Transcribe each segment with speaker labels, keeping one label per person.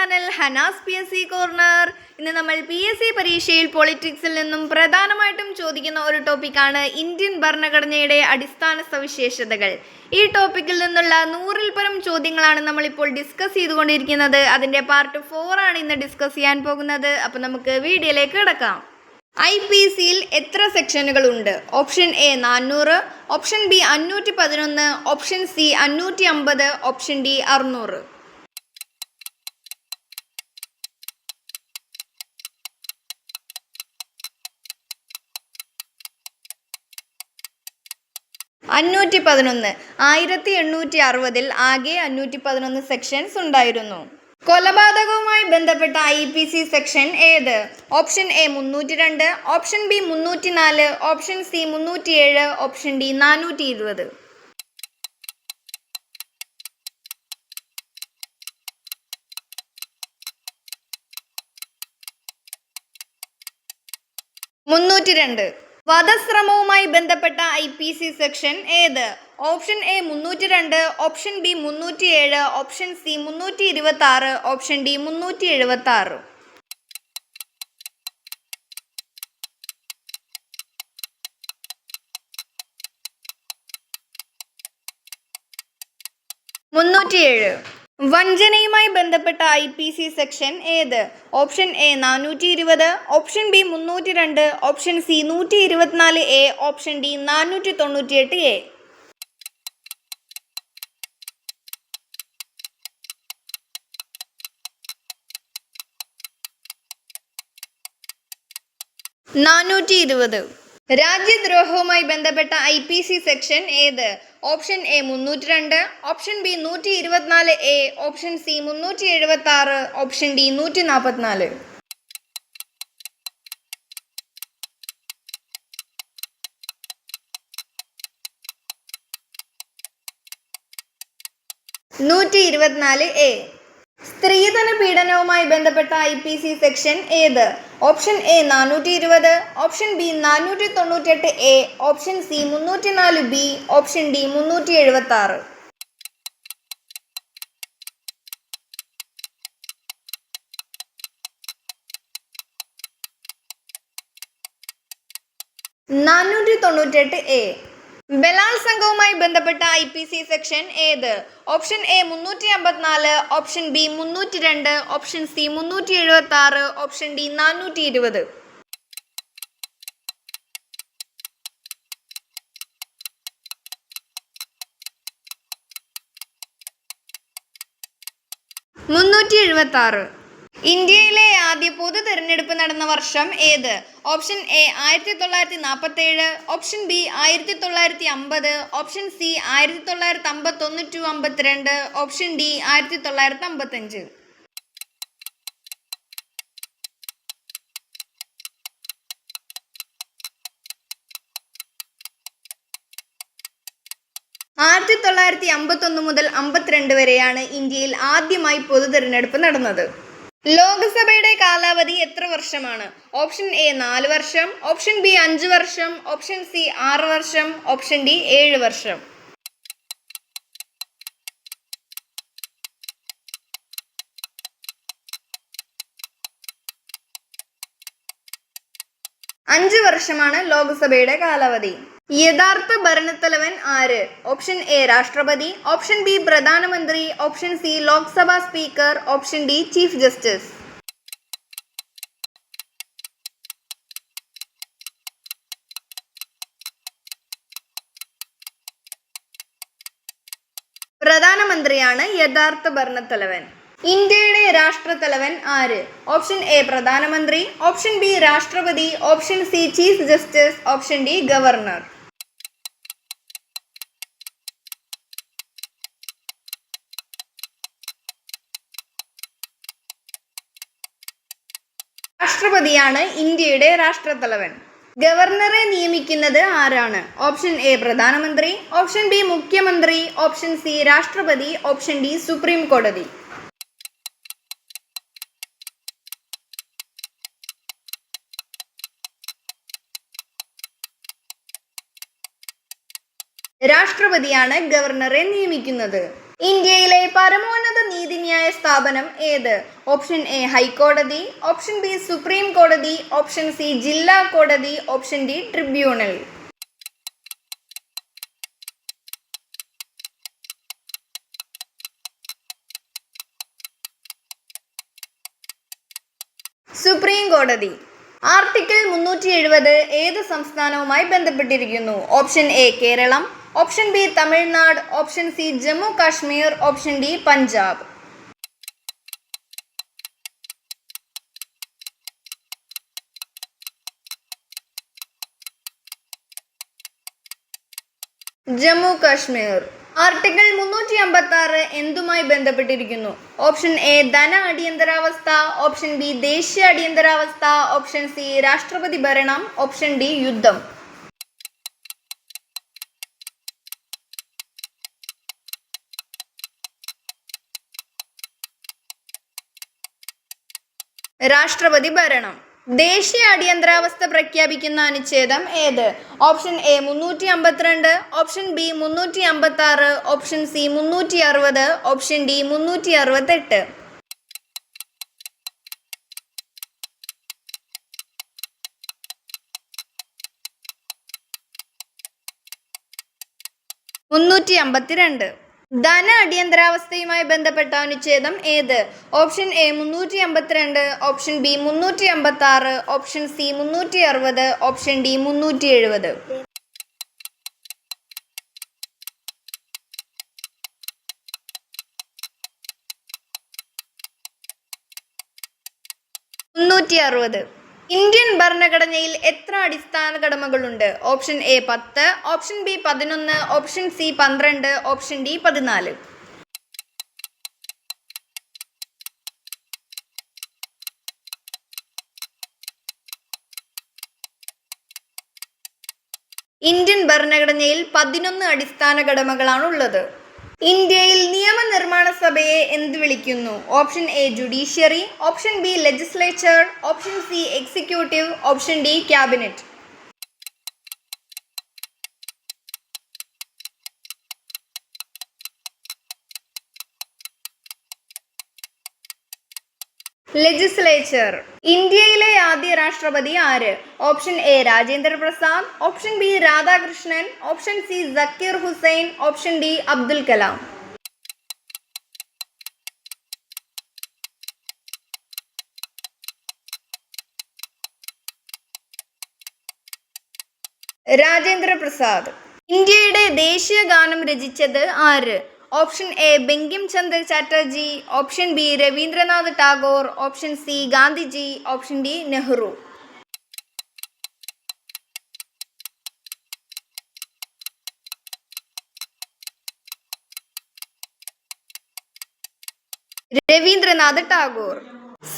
Speaker 1: Channel Hanas PSC corner. ഇന്ന് നമ്മൾ PSC പരീക്ഷയിൽ പൊളിറ്റിക്സിൽ നിന്നും പ്രധാനമായിട്ടും ചോദിക്കുന്ന ഒരു ടോപ്പിക്കാണ് ഇന്ത്യൻ ഭരണഘടനയുടെ അടിസ്ഥാന സവിശേഷതകൾ. ഈ ടോപ്പിക്കിൽ നിന്നുള്ള 100-ൽ പരം ചോദ്യങ്ങളാണ് നമ്മളിപ്പോൾ ഡിസ്കസ് ചെയ്തുകൊണ്ടിരിക്കുന്നത്. അതിൻ്റെ പാർട്ട് 4 ആണ് ഇന്ന് ഡിസ്കസ് ചെയ്യാൻ പോകുന്നത്. അപ്പോൾ നമുക്ക് വീഡിയോയിലേക്ക് കിടക്കാം. IPCയിൽ എത്ര സെക്ഷനുകൾ ഉണ്ട്? Option A 400, option B 511, option C 550, option D 600. അഞ്ഞൂറ്റി 1860-ൽ ആകെ 511 സെക്ഷൻസ് ഉണ്ടായിരുന്നു. കൊലപാതകവുമായി ബന്ധപ്പെട്ട IPC സെക്ഷൻ ഏത്? Option A 302, option B 304, option C 307, option D 420. വധശ്രമവുമായി ബന്ധപ്പെട്ട IPC സെക്ഷൻ ഏത്? Option A 302, option B 307, option C 326, option D 376. വഞ്ചനയുമായി ബന്ധപ്പെട്ട IPC സെക്ഷൻ ഏത്? Option A 420, option B 302, option C 124A, option D 498A. രാജ്യദ്രോഹവുമായി ബന്ധപ്പെട്ട IPC section ഏത്? Option A 302, option B 124A, option C 376, option D 144. സ്ത്രീധന പീഡനവുമായി ബന്ധപ്പെട്ട IPC section ഏത്? Option A 420, option B 498A, option C 304B, option D 376. ബലാത്സംഗവുമായി ബന്ധപ്പെട്ട IPC section ഏത്? Option A 354, option B 302, option C 376, option D 420. ഇന്ത്യയിലെ ആദ്യ പൊതു തെരഞ്ഞെടുപ്പ് നടന്ന വർഷം ഏത്? Option A 1947, option B 1950, option C 1951-52, option D 1955. മുതൽ 52 വരെയാണ് ഇന്ത്യയിൽ ആദ്യമായി പൊതു തെരഞ്ഞെടുപ്പ് നടന്നത്. ലോക്സഭയുടെ കാലാവധി എത്ര വർഷമാണ്? ഓപ്ഷൻ എ 4 വർഷം, ഓപ്ഷൻ ബി 5 വർഷം, ഓപ്ഷൻ സി 6 വർഷം, ഓപ്ഷൻ ഡി 7 വർഷം. അഞ്ച് വർഷമാണ് ലോക്സഭയുടെ കാലാവധി. യഥാർത്ഥ ഭരണത്തലവൻ ആര്? ഓപ്ഷൻ എ രാഷ്ട്രപതി, ഓപ്ഷൻ ബി പ്രധാനമന്ത്രി, option C Lok Sabha speaker, option D chief justice. പ്രധാനമന്ത്രിയാണ് യഥാർത്ഥ ഭരണത്തലവൻ. ഇന്ത്യയുടെ രാഷ്ട്രത്തലവൻ ആര്? ഓപ്ഷൻ എ പ്രധാനമന്ത്രി, ഓപ്ഷൻ ബി രാഷ്ട്രപതി, option C chief justice, option D governor. രാഷ്ട്രപതിയാണ് ഇന്ത്യയുടെ രാഷ്ട്രത്തലവൻ. ഗവർണറെ നിയമിക്കുന്നത് ആരാണ്? ഓപ്ഷൻ എ പ്രധാനമന്ത്രി, ഓപ്ഷൻ ബി മുഖ്യമന്ത്രി, ഓപ്ഷൻ സി രാഷ്ട്രപതി, ഓപ്ഷൻ ഡി സുപ്രീം കോടതി. രാഷ്ട്രപതിയാണ് ഗവർണറെ നിയമിക്കുന്നത്. ഇന്ത്യയിലെ പരമോന്നത നീതിന്യായ സ്ഥാപനം ഏത്? ഓപ്ഷൻ എ ഹൈക്കോടതി, ഓപ്ഷൻ ബി സുപ്രീം കോടതി, ഓപ്ഷൻ സി ജില്ലാ കോടതി, ഓപ്ഷൻ ഡി ട്രിബ്യൂണൽ. സുപ്രീം കോടതി. ആർട്ടിക്കിൾ 370 ഏത് സംസ്ഥാനവുമായി ബന്ധപ്പെട്ടിരിക്കുന്നു? Option A Keralam, option B Tamil Nadu, option C Jammu Kashmir, option D Punjab. Jammu Kashmir. Article 356 എന്തുമായി ബന്ധപ്പെട്ടിരിക്കുന്നു? ഓപ്ഷൻ എ ധന അടിയന്തരാവസ്ഥ, ഓപ്ഷൻ ബി ദേശീയ അടിയന്തരാവസ്ഥ, ഓപ്ഷൻ സി രാഷ്ട്രപതി ഭരണം, ഓപ്ഷൻ ഡി യുദ്ധം. രാഷ്ട്രപതി ഭരണം. ദേശീയ അടിയന്തരാവസ്ഥ പ്രഖ്യാപിക്കുന്ന അനുച്ഛേദം ഏത്? Option A 352, option B 356, option C 360, option D 368. ധന അടിയന്തരാവസ്ഥയുമായി ബന്ധപ്പെട്ട അനുച്ഛേദം ഏത്? Option A 352, option B 356, option C 360, option D 370. Indian ഭരണഘടനയിൽ എത്ര അടിസ്ഥാന കടമകളുണ്ട്? Option A 10, option B 11, option C 12, option D 14. Indian ഭരണഘടനയിൽ 11 അടിസ്ഥാന കടമകളാണുള്ളത്. ഇന്ത്യയിൽ നിയമനിർമ്മാണ സഭയെ എന്ത് വിളിക്കുന്നു? Option A judiciary, option B legislature, option C executive, option D cabinet. Legislature. ഇന്ത്യയിലെ ആദ്യ രാഷ്ട്രപതി ആര്? Option A Rajendra Prasad, option B Radhakrishnan, option C Zakir Hussain, option D Abdul Kalam. Rajendra Prasad. ഇന്ത്യയുടെ ദേശീയ ഗാനം രചിച്ചത് ആര്? Option A Bankim Chandra Chatterjee, option B Rabindranath Tagore, option C Gandhiji, option D Nehru. Rabindranath Tagore.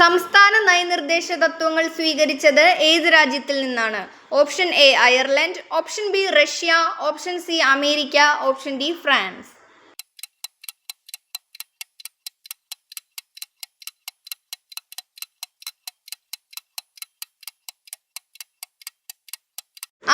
Speaker 1: സംസ്ഥാന നയനിർദ്ദേശ തത്വങ്ങൾ സ്വീകരിച്ചത് ഏത് രാജ്യത്തിൽ നിന്നാണ്? Option A Ireland, option B Russia, option C America, option D France.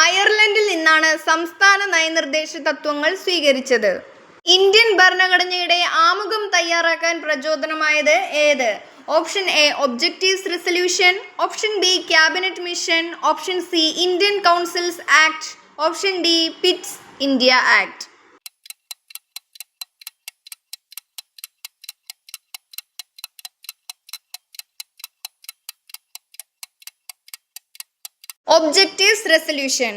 Speaker 1: അയർലൻഡിൽ നിന്നാണ് സംസ്ഥാന നയനിർദ്ദേശ തത്വങ്ങൾ സ്വീകരിച്ചത്. ഇന്ത്യൻ ഭരണഘടനയുടെ ആമുഖം തയ്യാറാക്കാൻ പ്രചോദനമായത് ഏത്? Option A objectives resolution, option B cabinet mission, option C Indian councils act, option D Pitt's India act. Objectives resolution.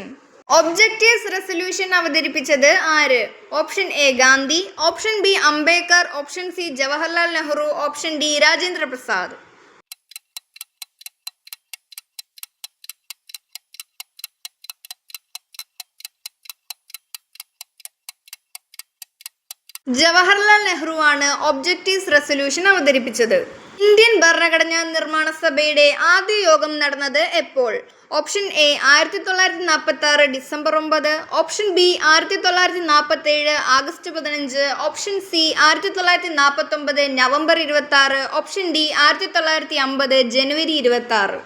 Speaker 1: Objectives resolution അവതരിപ്പിച്ചത് ആര്? Option A Gandhi, option B Ambedkar, option C Jawaharlal Nehru, option D Rajendra Prasad. Jawaharlal Nehru ആണ് objectives resolution അവതരിപ്പിച്ചത്. Indian ഭരണഘടനാ നിർമ്മാണ സഭയുടെ ആദ്യ യോഗം നടന്നത് എപ്പോൾ? Option A 1946 December 9, option B 1947 August 15, option C 1949 November 26, option D 1950 January 26.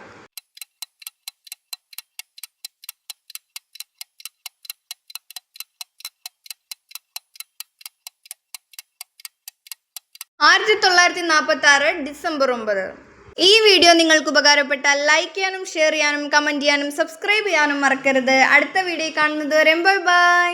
Speaker 1: 1946 December 9. ഈ വീഡിയോ നിങ്ങൾക്ക് ഉപകാരപ്പെട്ടാൽ ലൈക്ക് ചെയ്യാനും ഷെയർ ചെയ്യാനും കമൻറ്റ് ചെയ്യാനും സബ്സ്ക്രൈബ് ചെയ്യാനും മറക്കരുത്. അടുത്ത വീഡിയോ കാണുന്നത് വരെ ബൈ ബൈ.